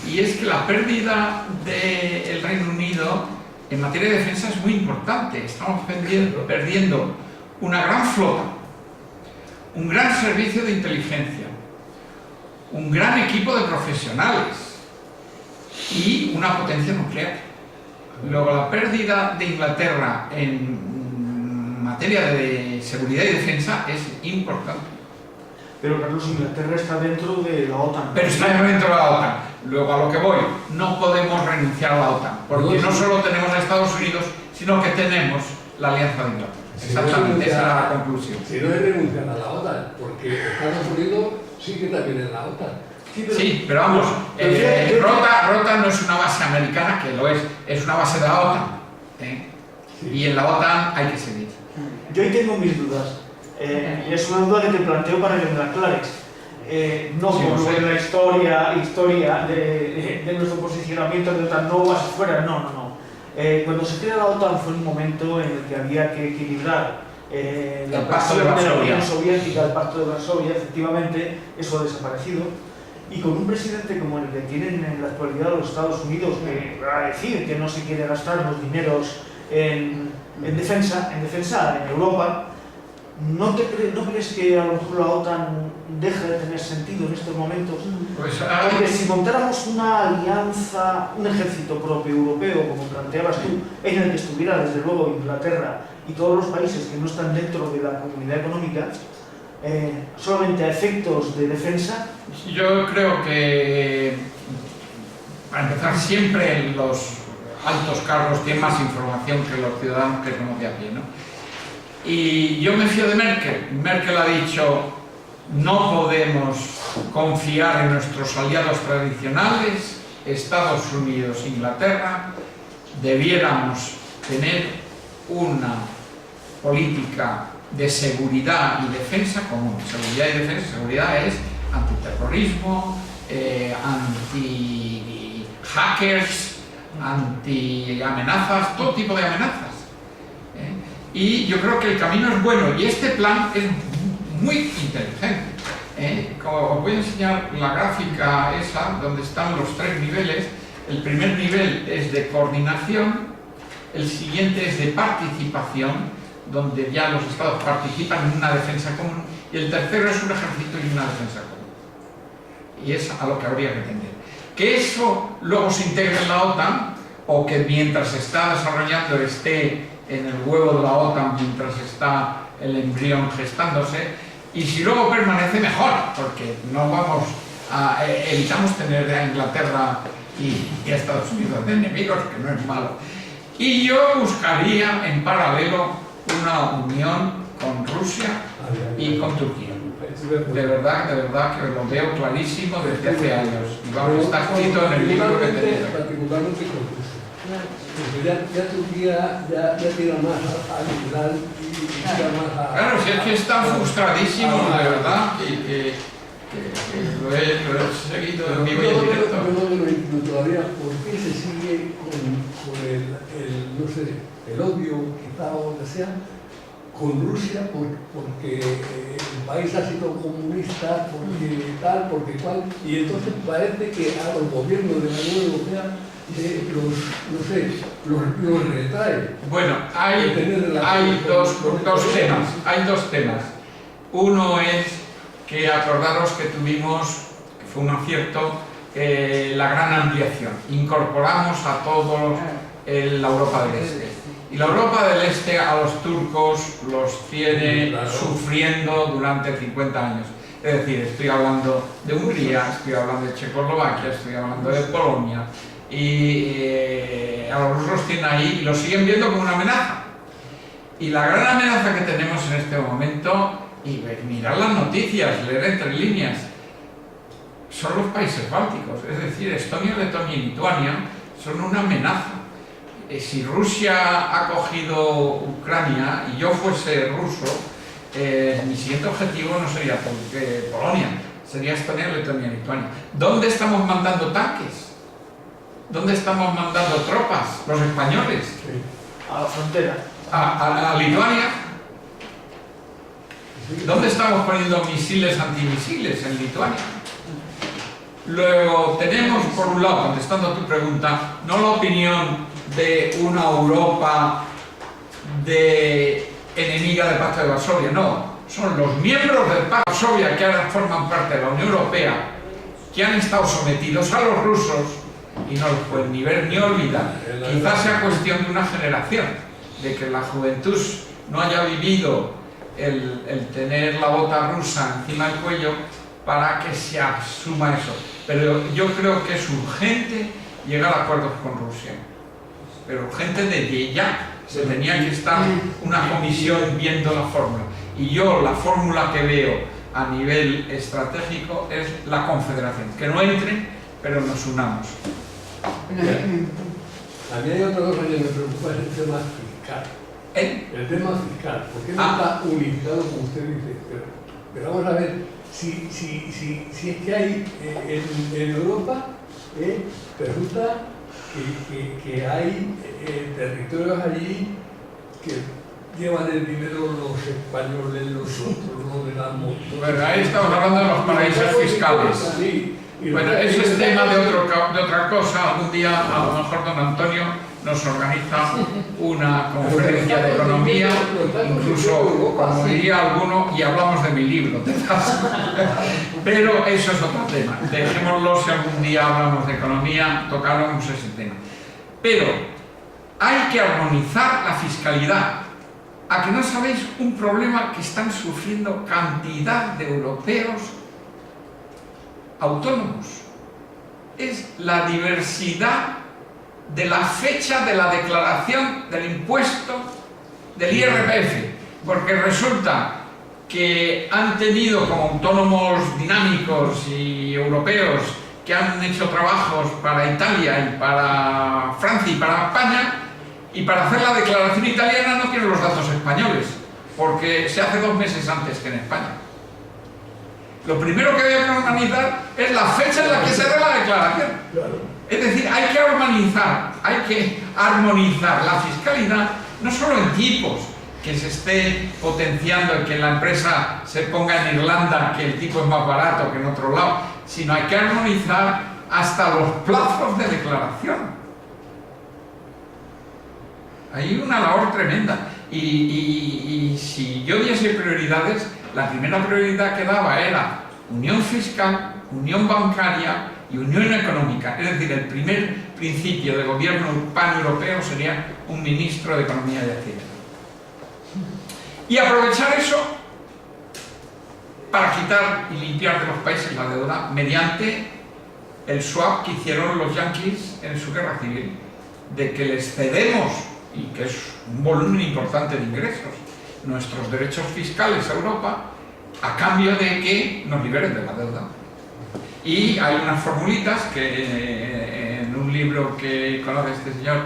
[SPEAKER 1] y es que la pérdida del Reino Unido en materia de defensa es muy importante. Estamos perdiendo una gran flota, un gran servicio de inteligencia, un gran equipo de profesionales y una potencia nuclear. Luego, la pérdida de Inglaterra en materia de seguridad y defensa es importante.
[SPEAKER 3] Pero Carlos, Inglaterra está dentro de la OTAN.
[SPEAKER 1] Pero está dentro de la OTAN. Luego, a lo que voy, no podemos renunciar a la OTAN, porque no solo tenemos a Estados Unidos, sino que tenemos la Alianza de Inglaterra. Exactamente, esa era la conclusión.
[SPEAKER 2] Si no es renunciar a la OTAN, porque Estados Unidos sí que también es la OTAN.
[SPEAKER 1] Sí, pero vamos, Rota no es una base americana, que lo es una base de la OTAN. Sí. Y en la OTAN hay que seguir.
[SPEAKER 3] Yo ahí tengo mis dudas. Y es una duda que te planteo para que me la aclares. No sí, por la historia de nuestro posicionamiento de OTAN, no vas afuera, no. Cuando se crea la OTAN fue un momento en el que había que equilibrar la presión de la Unión Soviética, el Pacto de Varsovia, efectivamente, eso ha desaparecido. Y con un presidente como el que tienen en la actualidad los Estados Unidos, que va a decir que no se quiere gastar los dineros en defensa en Europa, ¿no crees que a lo mejor la OTAN deja de tener sentido en estos momentos?
[SPEAKER 1] Pues,
[SPEAKER 3] porque si montáramos una alianza, un ejército propio europeo, como planteabas tú, en el que estuviera desde luego Inglaterra y todos los países que no están dentro de la comunidad económica, solamente a efectos de defensa.
[SPEAKER 1] Yo creo que, para empezar, siempre los altos cargos tienen más información que los ciudadanos que somos de a pie, ¿no? Y yo me fío de Merkel. Merkel ha dicho: no podemos confiar en nuestros aliados tradicionales, Estados Unidos e Inglaterra, debiéramos tener una política de seguridad y defensa común. Seguridad y defensa, seguridad es antiterrorismo, anti-hackers, anti-amenazas, todo tipo de amenazas. Y yo creo que el camino es bueno, y este plan es muy inteligente. Como os voy a enseñar la gráfica esa, donde están los tres niveles. El primer nivel es de coordinación, el siguiente es de participación, donde ya los estados participan en una defensa común, y el tercero es un ejército y una defensa común. Y es a lo que habría que tender. Que eso luego se integre en la OTAN, o que mientras se está desarrollando esté en el huevo de la OTAN, mientras está el embrión gestándose, y si luego permanece, mejor, porque no vamos a, evitamos tener a Inglaterra y a Estados Unidos de enemigos, que no es malo. Y yo buscaría en paralelo una unión con Rusia y con Turquía. De verdad que lo veo clarísimo desde hace años. Y vamos, está escrito en el libro que tenemos.
[SPEAKER 2] Particularmente con Rusia. Porque ya Turquía ya tira más al Islam y tira más a...
[SPEAKER 1] Claro, si es que están frustradísimos, de verdad, que lo he seguido en vivo y en directo.
[SPEAKER 2] Yo no lo entiendo todavía, ¿por qué se sigue con no sé, el odio, quizá o lo que sea, con Rusia? Porque el país ha sido comunista, porque tal, porque cual, y entonces parece que a los gobiernos de la Unión Europea los retrae.
[SPEAKER 1] Bueno, hay dos temas. Uno es que acordaros que tuvimos, que fue un acierto, la gran ampliación. Incorporamos a todos la Europa del Este. Y la Europa del Este a los turcos los tiene sufriendo durante 50 años. Es decir, estoy hablando de Hungría, estoy hablando de Checoslovaquia, estoy hablando de Polonia. Y a los rusos tienen ahí y los siguen viendo como una amenaza. Y la gran amenaza que tenemos en este momento, y mirar las noticias, leer entre líneas, son los países bálticos, es decir, Estonia, Letonia y Lituania son una amenaza. Si Rusia ha cogido Ucrania y yo fuese ruso, mi siguiente objetivo no sería Polonia, sería Estonia, Letonia y Lituania. ¿Dónde estamos mandando tanques? ¿Dónde estamos mandando tropas? Los españoles.
[SPEAKER 2] Sí.
[SPEAKER 3] A la frontera.
[SPEAKER 1] A Lituania. ¿Dónde estamos poniendo misiles antimisiles? En Lituania. Luego tenemos, por un lado, contestando a tu pregunta, no la opinión de una Europa enemiga del Pacto de Varsovia, no. Son los miembros del Pacto de Varsovia que ahora forman parte de la Unión Europea, que han estado sometidos a los rusos y no los pueden ni ver ni olvidar. Quizás sea cuestión de una generación, de que la juventud no haya vivido el tener la bota rusa encima del cuello para que se asuma eso. Pero yo creo que es urgente llegar a acuerdos con Rusia. Pero urgente de ya. Se tenía que estar una comisión viendo la fórmula. Y yo la fórmula que veo a nivel estratégico es la confederación. Que no entre, pero nos unamos.
[SPEAKER 2] A mí hay otra cosa que me preocupa, es el tema fiscal. El tema fiscal. ¿Por qué no está unificado como usted dice? Pero vamos a ver, si es que hay en Europa, resulta que hay territorios allí que llevan el dinero los españoles, nosotros no le damos.
[SPEAKER 1] Bueno, ahí estamos hablando de los paraísos fiscales.
[SPEAKER 2] Sí.
[SPEAKER 1] Bueno, eso es tema de otra cosa. Algún día, a lo mejor don Antonio nos organiza una conferencia de economía, incluso, como diría alguno, y hablamos de mi libro, pero eso es otro tema. Dejémoslo, si algún día hablamos de economía, tocaremos ese tema. Pero hay que armonizar la fiscalidad. ¿A que no sabéis un problema que están sufriendo cantidad de europeos autónomos? Es la diversidad de la fecha de la declaración del impuesto del IRPF, porque resulta que han tenido como autónomos dinámicos y europeos que han hecho trabajos para Italia y para Francia y para España, y para hacer la declaración italiana no tienen los datos españoles, porque se hace 2 meses antes que en España. Lo primero que hay que organizar es la fecha en la que se hace la declaración. Es decir, hay que armonizar la fiscalidad, no solo en tipos, que se esté potenciando y que la empresa se ponga en Irlanda, que el tipo es más barato que en otro lado, sino hay que armonizar hasta los plazos de declaración. Hay una labor tremenda. Y si yo diese prioridades, la primera prioridad que daba era unión fiscal, unión bancaria y unión económica. Es decir, el primer principio de gobierno paneuropeo sería un ministro de Economía y Hacienda. Y aprovechar eso para quitar y limpiar de los países la deuda mediante el swap que hicieron los yanquis en su guerra civil, de que les cedemos, y que es un volumen importante de ingresos, nuestros derechos fiscales a Europa, a cambio de que nos liberen de la deuda. Y hay unas formulitas que en un libro que conoce este señor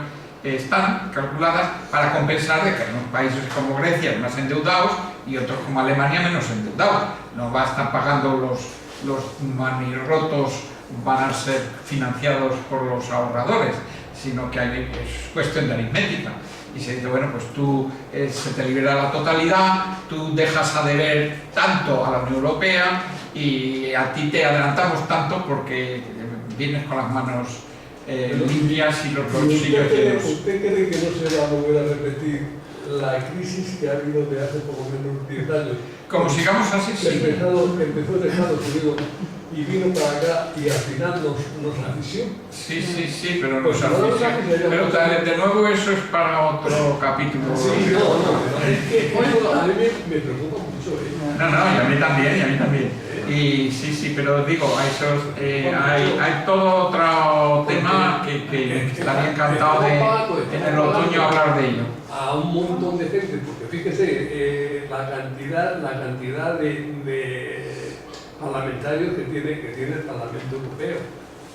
[SPEAKER 1] están calculadas para compensar de que hay unos países como Grecia más endeudados y otros como Alemania menos endeudados. No va a estar pagando los manirrotos, van a ser financiados por los ahorradores, sino que es cuestión de aritmética. Y se dice, bueno, pues tú se te libera la totalidad, tú dejas a deber tanto a la Unión Europea y a ti te adelantamos tanto porque vienes con las manos limpias y los bolsillos llenos.
[SPEAKER 2] ¿Usted cree que no se va a volver a repetir la crisis que ha habido de hace por lo menos 10 años?
[SPEAKER 1] Como sigamos así, sí.
[SPEAKER 2] Empezó en Estados Unidos y vino para acá y al final nos afició.
[SPEAKER 1] Sí, pero nos afició. Pero de nuevo eso es para otro capítulo.
[SPEAKER 2] Sí, no, es que a mí me preocupa mucho.
[SPEAKER 1] No, y a mí también. Y sí, pero digo, hay todo otro tema que estaría encantado de en el otoño hablar de ello.
[SPEAKER 2] A un montón de gente, porque fíjese, la cantidad de parlamentarios que tiene el Parlamento Europeo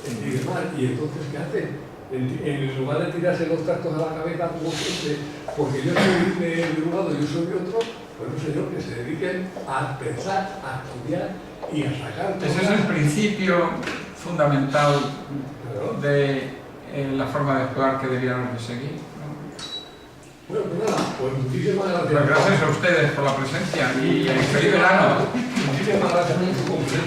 [SPEAKER 2] y demás. Y entonces, ¿qué hacen? En lugar de tirarse los trastos a la cabeza como siempre, porque yo soy de un lado y yo soy de otro, pues no señor, que se dediquen a pensar, a estudiar y a sacar.
[SPEAKER 1] Ese es el principio fundamental de la forma de actuar que debíamos de seguir, ¿no?
[SPEAKER 2] Bueno, pues nada, pues muchísimas gracias.
[SPEAKER 1] Pues gracias a ustedes por la presencia y feliz verano.
[SPEAKER 2] Muchísimas gracias por su conferencia.